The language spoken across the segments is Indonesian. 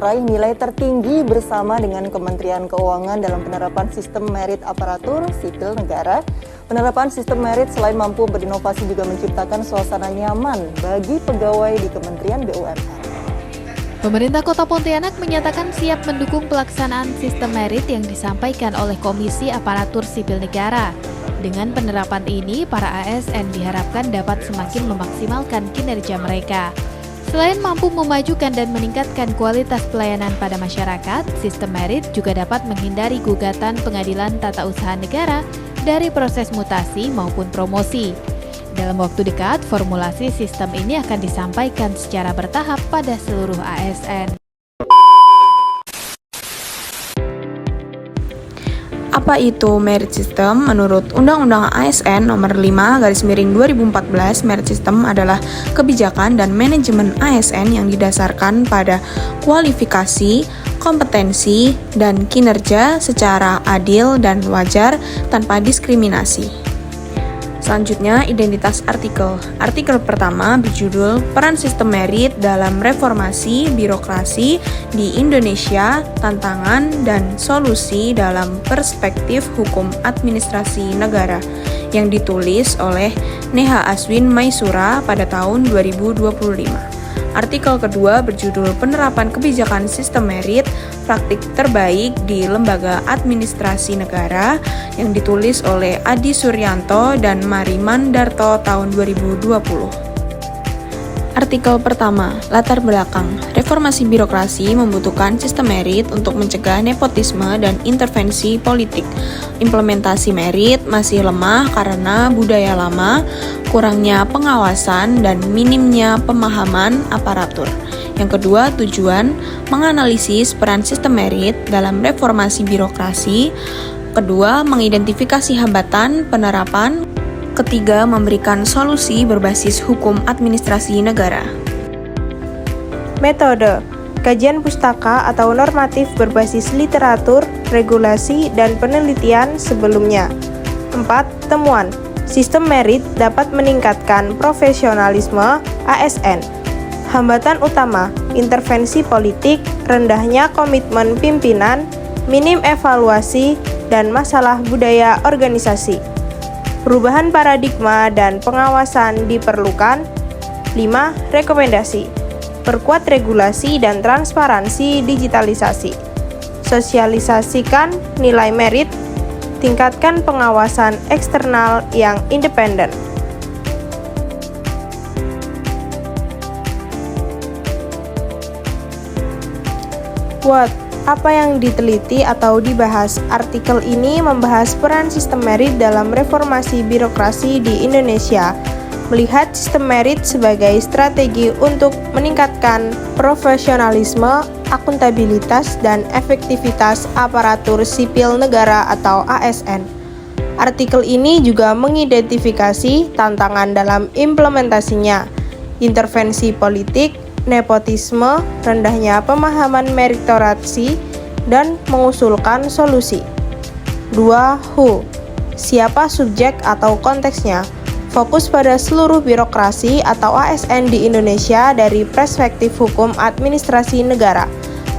meraih nilai tertinggi bersama dengan Kementerian Keuangan dalam penerapan sistem merit aparatur sipil negara. Penerapan sistem merit selain mampu berinovasi juga menciptakan suasana nyaman bagi pegawai di Kementerian BUMN. Pemerintah Kota Pontianak menyatakan siap mendukung pelaksanaan sistem merit yang disampaikan oleh Komisi Aparatur Sipil Negara. Dengan penerapan ini, para ASN diharapkan dapat semakin memaksimalkan kinerja mereka. Selain mampu memajukan dan meningkatkan kualitas pelayanan pada masyarakat, sistem merit juga dapat menghindari gugatan pengadilan tata usaha negara dari proses mutasi maupun promosi. Dalam waktu dekat, formulasi sistem ini akan disampaikan secara bertahap pada seluruh ASN. Apa itu merit system? Menurut Undang-Undang ASN Nomor 5/2014, merit system adalah kebijakan dan manajemen ASN yang didasarkan pada kualifikasi, kompetensi, dan kinerja secara adil dan wajar tanpa diskriminasi. Selanjutnya, identitas artikel. Artikel pertama berjudul Peran Sistem Merit dalam Reformasi Birokrasi di Indonesia, Tantangan dan Solusi dalam Perspektif Hukum Administrasi Negara, yang ditulis oleh Neha Aswin Maisura pada tahun 2025. Artikel kedua berjudul Penerapan Kebijakan Sistem Merit, Praktik Terbaik di Lembaga Administrasi Negara, yang ditulis oleh Adi Suryanto dan Mariman Darto tahun 2020. Artikel pertama, latar belakang. Reformasi birokrasi membutuhkan sistem merit untuk mencegah nepotisme dan intervensi politik. Implementasi merit masih lemah karena budaya lama, kurangnya pengawasan, dan minimnya pemahaman aparatur. Yang kedua, tujuan menganalisis peran sistem merit dalam reformasi birokrasi. Kedua, mengidentifikasi hambatan penerapan. Ketiga, memberikan solusi berbasis hukum administrasi negara. Metode kajian pustaka atau normatif berbasis literatur, regulasi, dan penelitian sebelumnya. 4. Temuan sistem merit dapat meningkatkan profesionalisme ASN. Hambatan utama, intervensi politik, rendahnya komitmen pimpinan, minim evaluasi, dan masalah budaya organisasi. Perubahan paradigma dan pengawasan diperlukan. 5. Rekomendasi. Perkuat regulasi dan transparansi digitalisasi. Sosialisasikan nilai merit. Tingkatkan pengawasan eksternal yang independen. What? Apa yang diteliti atau dibahas? Artikel ini membahas peran sistem merit dalam reformasi birokrasi di Indonesia. Melihat sistem merit sebagai strategi untuk meningkatkan profesionalisme, akuntabilitas, dan efektivitas aparatur sipil negara atau ASN. Artikel ini juga mengidentifikasi tantangan dalam implementasinya, intervensi politik, nepotisme, rendahnya pemahaman meritokrasi, dan mengusulkan solusi. 2. Who? Siapa subjek atau konteksnya? Fokus pada seluruh birokrasi atau ASN di Indonesia dari perspektif hukum administrasi negara.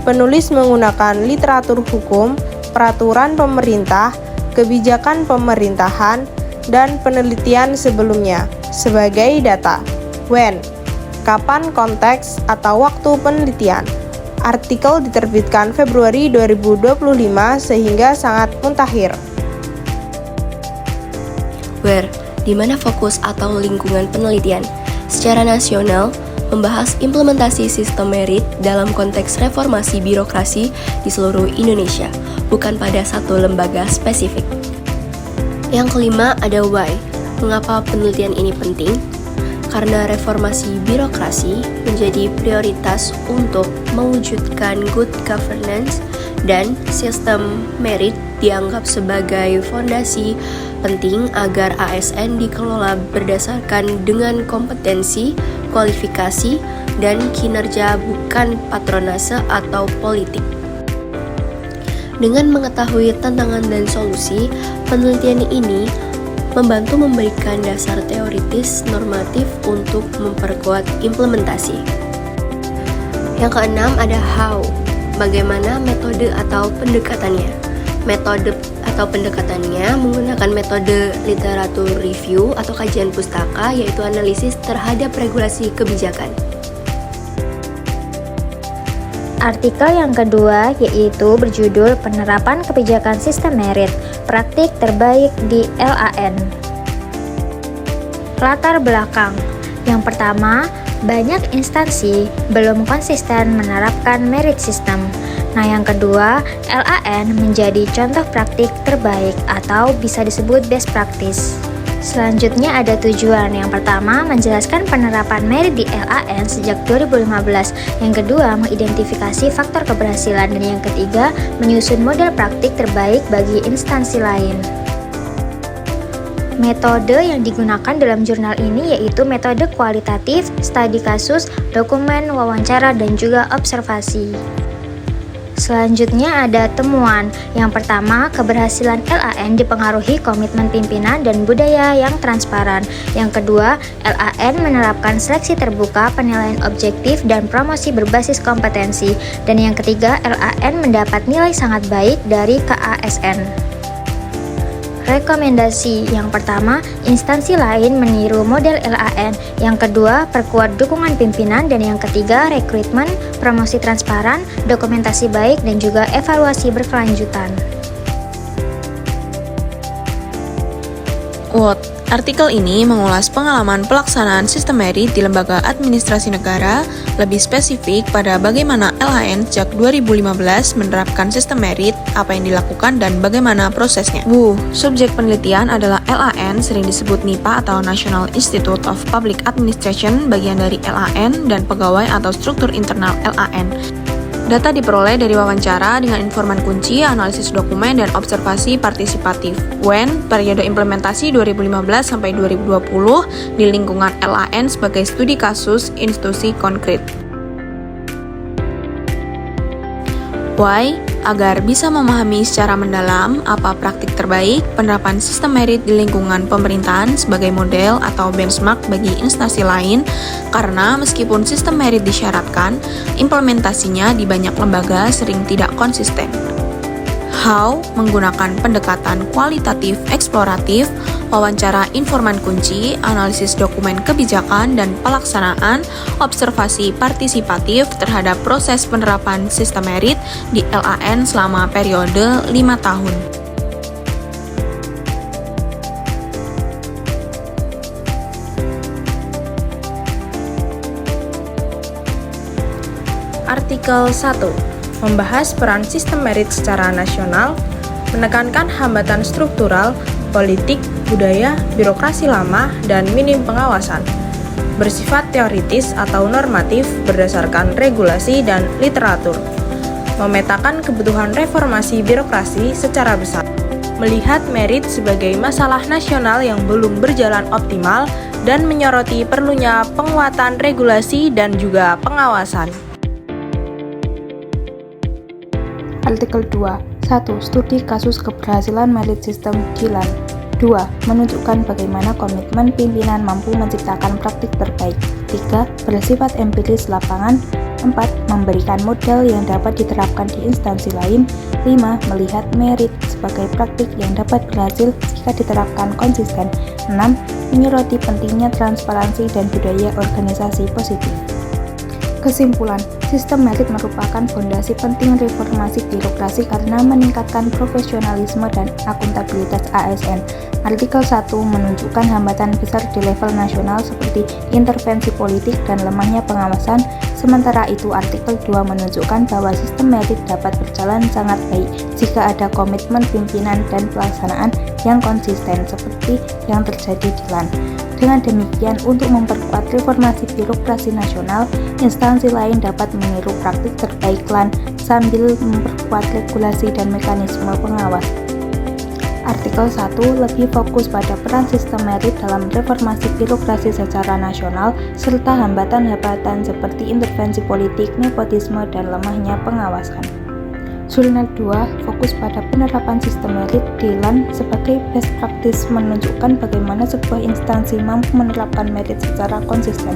Penulis menggunakan literatur hukum, peraturan pemerintah, kebijakan pemerintahan, dan penelitian sebelumnya sebagai data. When? Kapan konteks atau waktu penelitian? Artikel diterbitkan Februari 2025 sehingga sangat mutakhir. Where? Di mana fokus atau lingkungan penelitian? Secara nasional, membahas implementasi sistem merit dalam konteks reformasi birokrasi di seluruh Indonesia, bukan pada satu lembaga spesifik. Yang kelima ada why. Mengapa penelitian ini penting? Karena reformasi birokrasi menjadi prioritas untuk mewujudkan good governance dan sistem merit dianggap sebagai fondasi penting agar ASN dikelola berdasarkan dengan kompetensi, kualifikasi, dan kinerja bukan patronase atau politik. Dengan mengetahui tantangan dan solusi, penelitian ini membantu memberikan dasar teoritis normatif untuk memperkuat implementasi. Yang keenam ada how. Bagaimana metode atau pendekatannya? Metode atau pendekatannya menggunakan metode literatur review atau kajian pustaka, yaitu analisis terhadap regulasi kebijakan. Artikel yang kedua yaitu berjudul Penerapan Kebijakan Sistem Merit, Praktik Terbaik di LAN. Latar belakang. Yang pertama, banyak instansi belum konsisten menerapkan merit system. Nah, yang kedua, LAN menjadi contoh praktik terbaik atau bisa disebut best practice. Selanjutnya ada tujuan. Yang pertama, menjelaskan penerapan merit di LAN sejak 2015. Yang kedua, mengidentifikasi faktor keberhasilan. Dan yang ketiga, menyusun model praktik terbaik bagi instansi lain. Metode yang digunakan dalam jurnal ini yaitu metode kualitatif, studi kasus, dokumen, wawancara, dan juga observasi. Selanjutnya ada temuan. Yang pertama, keberhasilan LAN dipengaruhi komitmen pimpinan dan budaya yang transparan. Yang kedua, LAN menerapkan seleksi terbuka, penilaian objektif, dan promosi berbasis kompetensi. Dan yang ketiga, LAN mendapat nilai sangat baik dari KASN. Rekomendasi. Yang pertama, instansi lain meniru model LAN. Yang kedua, perkuat dukungan pimpinan. Dan yang ketiga, rekrutmen, promosi transparan, dokumentasi baik, dan juga evaluasi berkelanjutan. Artikel ini mengulas pengalaman pelaksanaan sistem merit di lembaga administrasi negara, lebih spesifik pada bagaimana LAN sejak 2015 menerapkan sistem merit, apa yang dilakukan, dan bagaimana prosesnya. Subjek penelitian adalah LAN, sering disebut NIPA atau National Institute of Public Administration, bagian dari LAN, dan pegawai atau struktur internal LAN. Data diperoleh dari wawancara dengan informan kunci, analisis dokumen, dan observasi partisipatif. Periode implementasi 2015 sampai 2020 di lingkungan LAN sebagai studi kasus institusi konkret. Agar bisa memahami secara mendalam apa praktik terbaik penerapan sistem merit di lingkungan pemerintahan sebagai model atau benchmark bagi instansi lain, karena meskipun sistem merit disyaratkan, implementasinya di banyak lembaga sering tidak konsisten. How menggunakan pendekatan kualitatif eksploratif, wawancara informan kunci, analisis dokumen kebijakan dan pelaksanaan, observasi partisipatif terhadap proses penerapan sistem merit di LAN selama periode 5 tahun. Artikel 1. Membahas peran sistem merit secara nasional, menekankan hambatan struktural, politik, budaya, birokrasi lama, dan minim pengawasan. Bersifat teoritis atau normatif berdasarkan regulasi dan literatur. Memetakan kebutuhan reformasi birokrasi secara besar. Melihat merit sebagai masalah nasional yang belum berjalan optimal dan menyoroti perlunya penguatan regulasi dan juga pengawasan. Artikel 2. 1. Studi kasus keberhasilan merit sistem di LAN. 2. Menunjukkan bagaimana komitmen pimpinan mampu menciptakan praktik terbaik. 3. Bersifat empiris lapangan. 4. Memberikan model yang dapat diterapkan di instansi lain. 5. Melihat merit sebagai praktik yang dapat berhasil jika diterapkan konsisten. 6. Menyoroti pentingnya transparansi dan budaya organisasi positif. Kesimpulan, sistem merit merupakan fondasi penting reformasi birokrasi karena meningkatkan profesionalisme dan akuntabilitas ASN. Artikel 1 menunjukkan hambatan besar di level nasional seperti intervensi politik dan lemahnya pengawasan, sementara itu artikel 2 menunjukkan bahwa sistem merit dapat berjalan sangat baik jika ada komitmen pimpinan dan pelaksanaan yang konsisten seperti yang terjadi di LAN. Dengan demikian, untuk memperkuat reformasi birokrasi nasional, instansi lain dapat meniru praktik terbaik LAN sambil memperkuat regulasi dan mekanisme pengawas. Artikel 1 lebih fokus pada peran sistem merit dalam reformasi birokrasi secara nasional serta hambatan-hambatan seperti intervensi politik, nepotisme, dan lemahnya pengawasan. Jurnal 2 fokus pada penerapan sistem merit di LAN sebagai best practice menunjukkan bagaimana sebuah instansi mampu menerapkan merit secara konsisten.